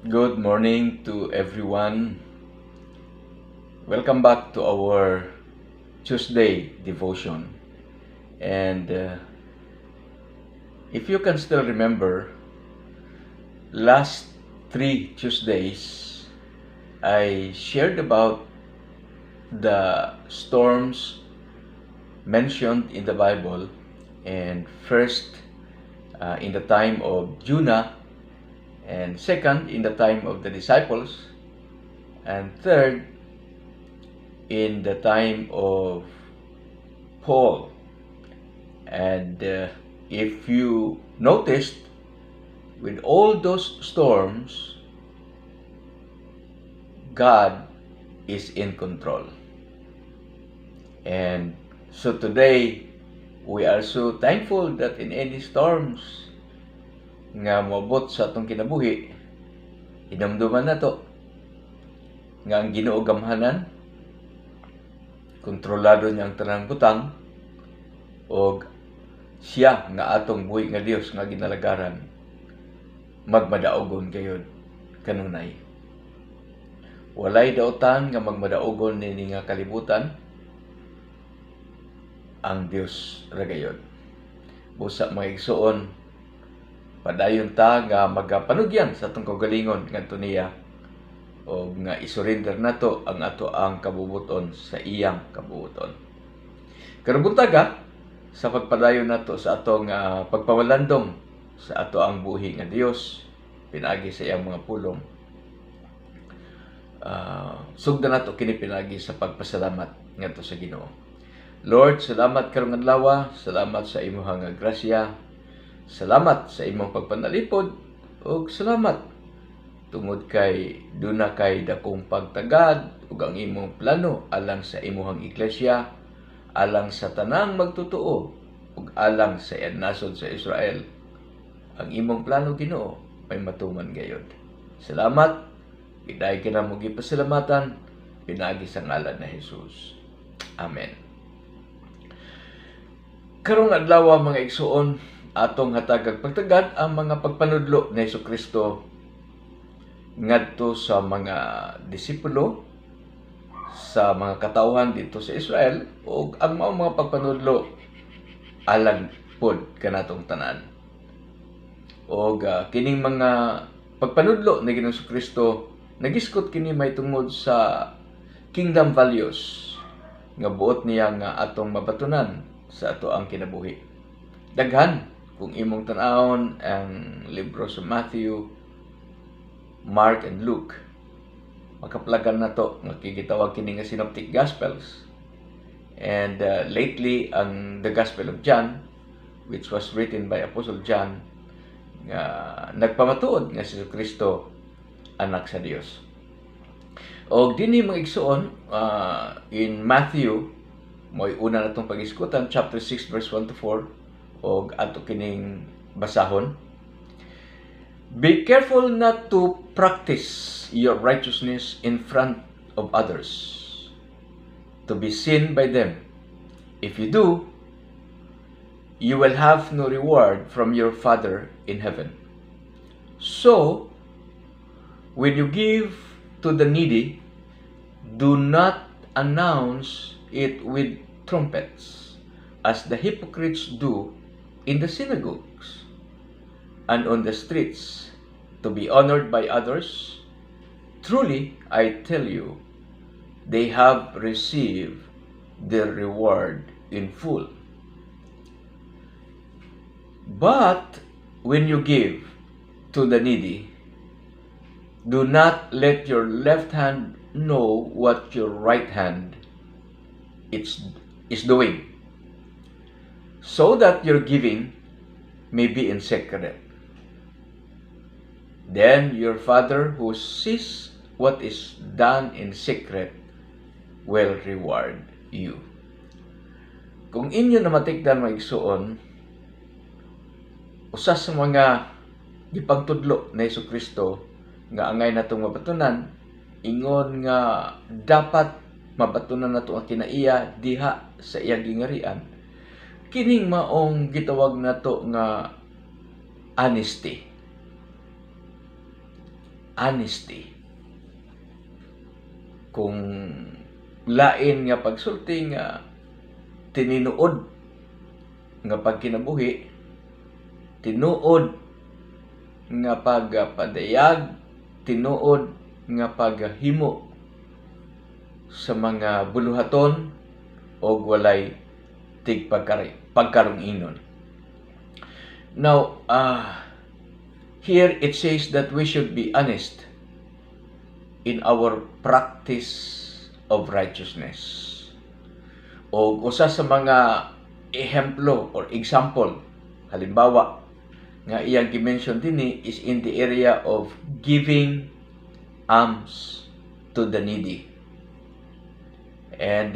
Good morning to everyone. Welcome back to our Tuesday devotion. And if you can still remember, last 3 Tuesdays, I shared about the storms mentioned in the Bible, and first in the time of Jonah, and second in the time of the disciples, and third in the time of Paul. And if you noticed, with all those storms, God is in control. And so today, we are so thankful that in any storms nga moabot sa atong kinabuhi, hinamduman na to nga ang Ginoo gamhanan, kontrolado niya ang tanang butang, o siya nga atong buhi nga Dios nga ginalagaran, magmadaogon gayud kanunay. Walay daotan nga magmadaogon nini nga kalibutan, ang Dios ra gayud. Busa mga igsuon, padayon ta nga magapanugyan sa atong kaugalingon ngadto niya, o nga isurrender nato ang ato ang kabubuton sa iyang kabubuton. Karong buntaga, sa pagpadayon nato sa atong pagpawalandong sa ato ang buhi nga Dios pinagi sa iyang mga pulong, sugdan nato kini pinagi sa pagpasalamat ngadto sa Ginoo. Lord, salamat karong adlaw, salamat sa imong nga grasya, salamat sa imong pagpanalipod, ug salamat tungod kay duna kay dakong pagtagad ug ang imong plano alang sa imong iglesia, alang sa tanang magtotoo ug alang sa nasod sa Israel. Ang imong plano, Ginoo, may matuman gayud. Salamat, giday ka na mo gipasalamatan pinagi sa ngalan na Jesus. Amen. Karong adlaw mga igsuon, atong hatagag pagtagad ang mga pagpanudlo ni Jesucristo ngadto sa mga disipulo, sa mga katawhan dito sa Israel, o ang mga pagpanudlo alang pod kanatong tanan. O kining mga pagpanudlo ni Ginoong Jesucristo nagiskot kini may tungod sa kingdom values nga buot niya nga atong mabatunan sa ato ang kinabuhi. Daghan kung imong tan-awon ang libro sa Matthew, Mark and Luke, makaplagan na to makikitawag kini nga Synoptic Gospels. And lately ang the Gospel of John, which was written by Apostle John, nga nagpamatuod nga si Kristo anak sa Dios. Og dinhi mga igsuon, in Matthew mo'y una natong pag-iskutan, chapter 6 verse 1 to 4, og ato kining basahon. Be careful not to practice your righteousness in front of others, to be seen by them. If you do, you will have no reward from your Father in heaven. So, when you give to the needy, do not announce it with trumpets, as the hypocrites do in the synagogues and on the streets, to be honored by others. Truly, I tell you, they have received their reward in full. But when you give to the needy, do not let your left hand know what your right hand is doing, so that your giving may be in secret. Then your Father who sees what is done in secret will reward you. Kung inyo na matikdan mga igsuon, usas sa mga gipagtudlo na Jesucristo nga angay natong mabatunan, ingon nga dapat mabatunan nato ang kinaiya diha sa iyang gingarian, kining maong gitawag nato nga honesty. honesty. Kung lain nga pagsulti nga tininuod nga pagkinabuhi, tinuod nga pagpadayag, tinuod nga paghimo sa mga buluhaton o walay pagkarong-inon. Now, here it says that we should be honest in our practice of righteousness. O usa sa mga ehemplo or example, halimbawa, nga iyang gi-mention dinhi is in the area of giving alms to the needy. And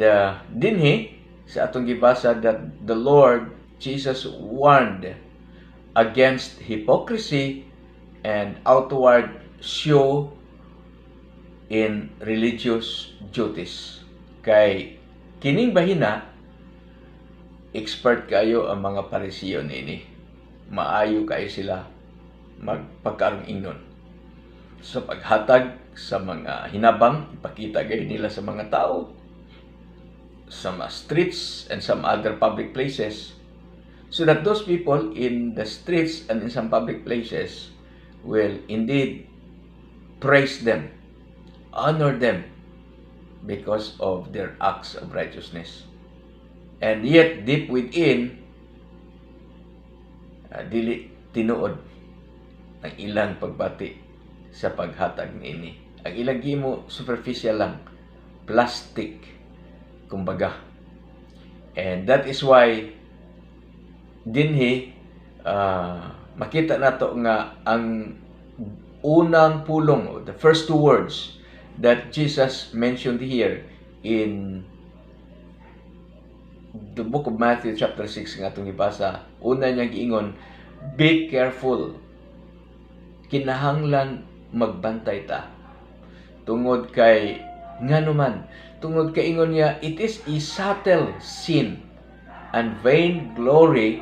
dinhi sa atong gibasa that the Lord Jesus warned against hypocrisy and outward show in religious duties. Kay kining bahina, expert kayo ang mga Parisiyo nini. Maayo kayo sila magpagkarong-inon sa paghatag sa mga hinabang, ipakita gay nila sa mga tao, sa mga streets and some other public places, so that those people in the streets and in some public places will indeed praise them, honor them because of their acts of righteousness. And yet, deep within, dili tinuod ang ilang pagbati sa paghatag niini. Ang ilang gimo superficial lang, plastic, kumbaga. And that is why dinhi makita nato nga ang unang pulong, the first two words that Jesus mentioned here in the book of Matthew chapter 6 nga itong ibasa, una niyang giingon, be careful. Kinahanglan magbantay ta. Tungod kay, nga naman, tungod kay ingon niya, it is a subtle sin and vain glory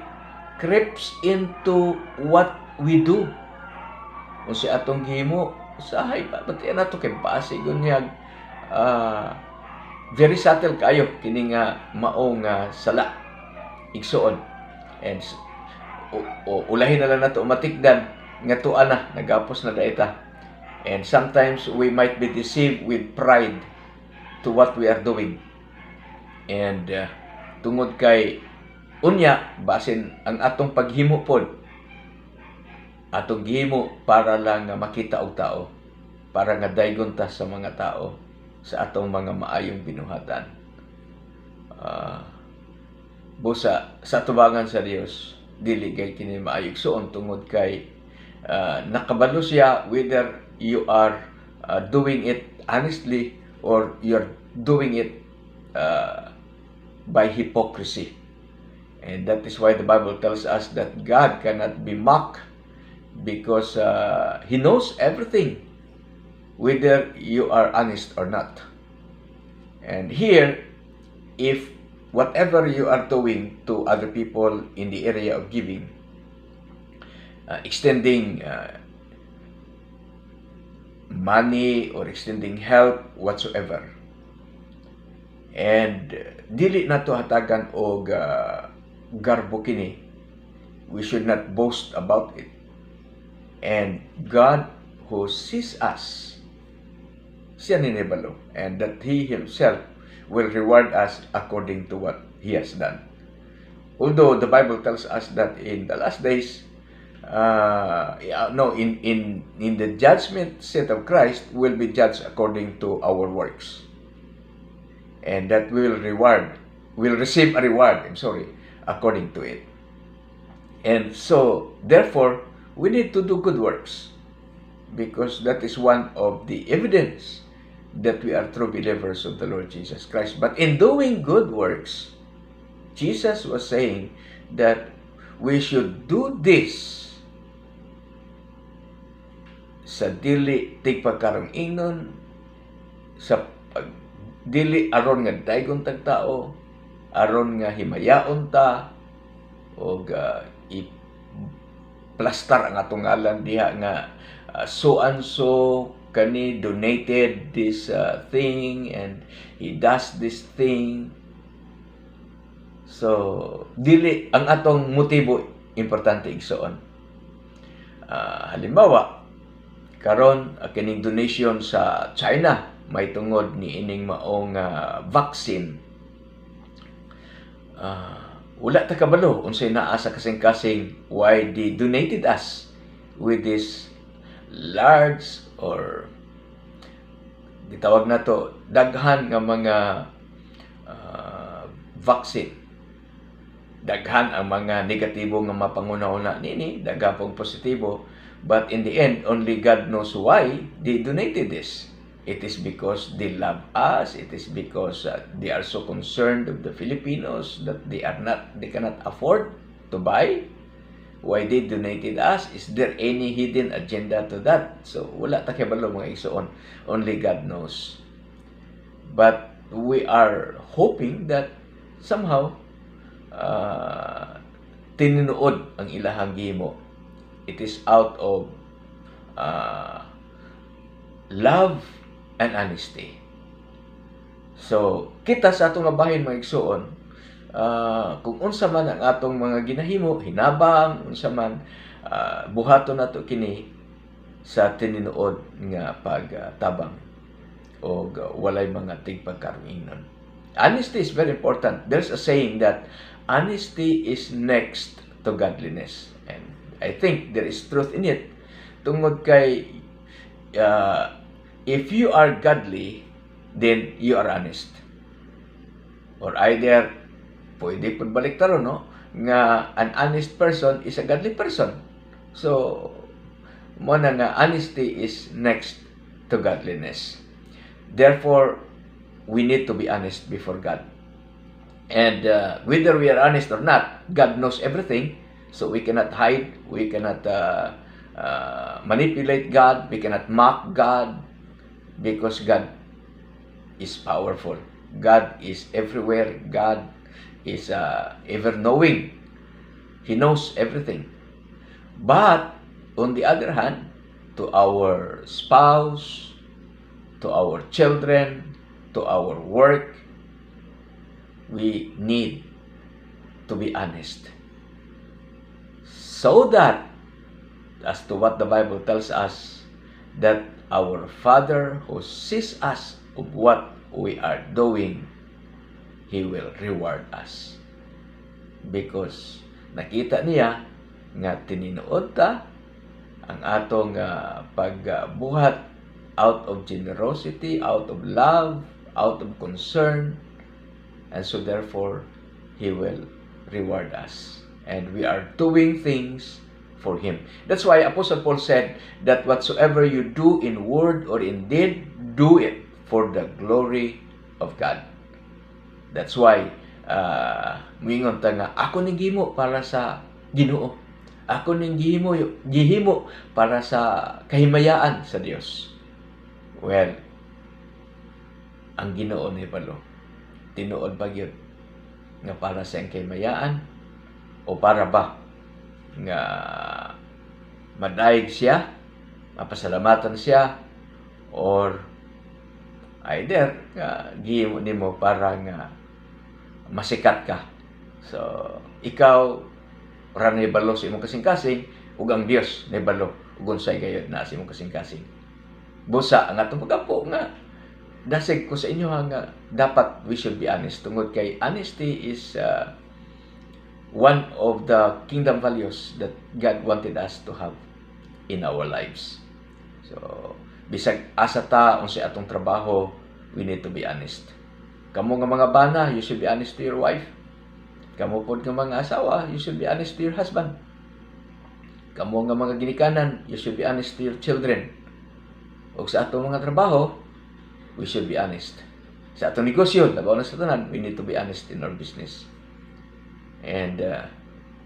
creeps into what we do. Kung si atong gihimo, usahay pa, pati na ito kay basig niya, very subtle kayo kini nga maong sala igsuon. And ulahin na lang nato matikdan nga tuan na nagapos na daita. And sometimes we might be deceived with pride to what we are doing. And tungod kay unya basin ang atong paghimo pod, atong gihimo para lang makita og tao, para nga daygon ta sa mga tao sa atong mga maayong binuhatan. Busa sa tubangan sa Dios, dili kay kini maayog suon tungod kay nakabalo siya whether you are doing it honestly or you're doing it by hypocrisy. And that is why the Bible tells us that God cannot be mocked because He knows everything, whether you are honest or not. And here, if whatever you are doing to other people in the area of giving, extending money or extending help whatsoever, and dili nato hatagan og garbo kini, we should not boast about it. And God who sees us, siya ninibalo, and that He Himself will reward us according to what He has done. Although the Bible tells us that in the last days, in the judgment seat of Christ, will be judged according to our works, and that will receive a reward. According to it. And so, therefore, we need to do good works, because that is one of the evidence that we are true believers of the Lord Jesus Christ. But in doing good works, Jesus was saying that we should do this sa dili tigpagkarong-inon, sa dili aron nga daygon tag tao, aron nga himayaon ta, o plastar ang atong ngalan diha nga so and so kani donated this thing and he does this thing. So dili ang atong motibo importante igsoon. Halimbawa karon kining donation sa China may tungod ni ining maong vaccine. Wala ta kabalo unsay naa sa kasing-kasing why they donated us with this large or gitawag na to daghan nga mga vaccine. Daghan ang mga negatibo nga mapangunauna nini, daghan pong positibo, but in the end only God knows why they donated this. It is because they love us. It is because they are so concerned of the Filipinos that they cannot afford to buy. Why they donated us? Is there any hidden agenda to that? So wala ta kabalo mga igsoon. Only God knows. But we are hoping that somehow tinuod ang ilahang gihimo. It is out of love and honesty. So, kita sa atong bahin mga igsoon, kung unsa man ang atong mga ginahimo, hinabang, unsa man, buhaton nato kini sa tinuod nga pagtabang o walay mga tigpagkaruinon. Honesty is very important. There's a saying that honesty is next to godliness. And I think there is truth in it. Tungod kay if you are godly, then you are honest. Or either, pwede po baliktaron, no? Nga an honest person is a godly person. So, mo na nga honesty is next to godliness. Therefore, we need to be honest before God. And whether we are honest or not, God knows everything. So we cannot hide, we cannot manipulate God, we cannot mock God, because God is powerful. God is everywhere. God is ever-knowing. He knows everything. But, on the other hand, to our spouse, to our children, to our work, we need to be honest. So that, as to what the Bible tells us, that our Father who sees us of what we are doing, He will reward us. Because nakita niya nga tininuod ta ang atong pagbuhat out of generosity, out of love, out of concern, and so therefore He will reward us. And we are doing things for Him. That's why Apostle Paul said that whatsoever you do in word or in deed, do it for the glory of God. That's why mingon ta nga ako ning gihimo para sa Ginoo. Ako ning gihimo para sa kahimayaan sa Dios. Well, ang Ginoo ni Palo tinuod ba gyud nga para sa kahimayaan o para ba nga madayeg siya, mapasalamatan siya, or either gihimo nimo para nga masikat ka. So, ikaw ra nahibalo sa imong kasing-kasing ug ang Dios nahibalo ug unsay gayud na sa imong kasing-kasing. Busa ang atong pag-ampo nga dasig ko sa inyo nga dapat we should be honest. Tungod kay honesty is one of the kingdom values that God wanted us to have in our lives. So, bisag asa ta unsay atong trabaho, we need to be honest. Kamu nga mga bana, you should be honest to your wife. Kamu pod nga mga asawa, you should be honest to your husband. Kamu nga mga ginikanan, you should be honest to your children. O sa atong mga trabaho, we should be honest. Sa atong negosyo, labaw na sa tanan, we need to be honest in our business. And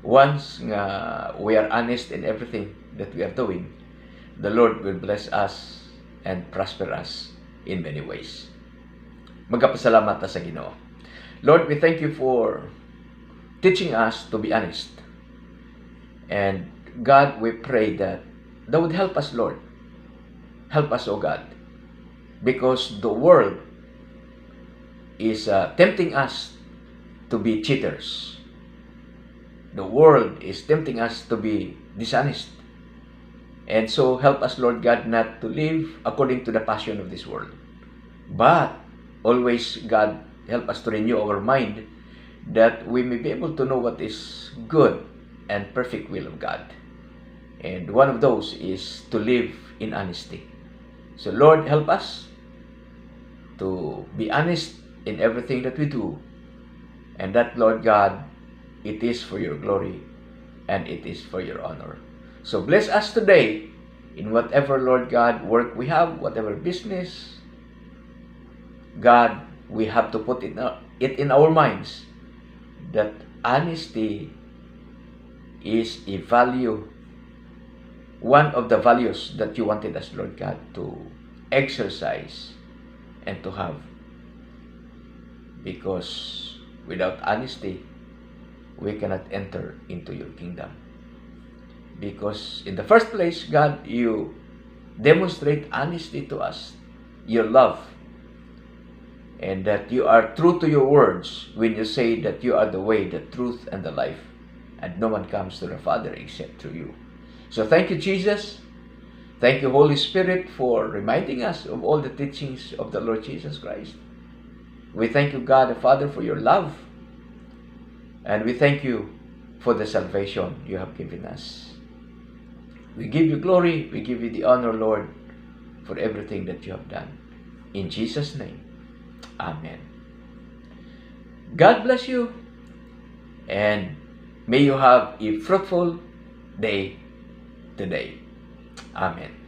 once nga we are honest in everything that we are doing, the Lord will bless us and prosper us in many ways. Magpasalamat ta sa Ginoo. Lord, we thank you for teaching us to be honest. And God, we pray that Thou would help us, Lord. Help us, O God. Because the world is tempting us to be cheaters. The world is tempting us to be dishonest. And so help us, Lord God, not to live according to the passion of this world. But always, God, help us to renew our mind that we may be able to know what is good and perfect will of God. And one of those is to live in honesty. So Lord, help us to be honest in everything that we do. And that, Lord God, it is for your glory and it is for your honor. So bless us today in whatever, Lord God, work we have, whatever business. God, we have to put it in our minds that honesty is a value, one of the values that you wanted us, Lord God, to exercise and to have. Because without honesty, we cannot enter into your kingdom. Because in the first place, God, you demonstrate honesty to us, your love, and that you are true to your words when you say that you are the way, the truth, and the life, and no one comes to the Father except through you. So thank you, Jesus. Thank you, Holy Spirit, for reminding us of all the teachings of the Lord Jesus Christ. We thank you, God the Father, for your love. And we thank you for the salvation you have given us. We give you glory, we give you the honor, Lord, for everything that you have done. In Jesus' name, amen. God bless you, and may you have a fruitful day today. Amen.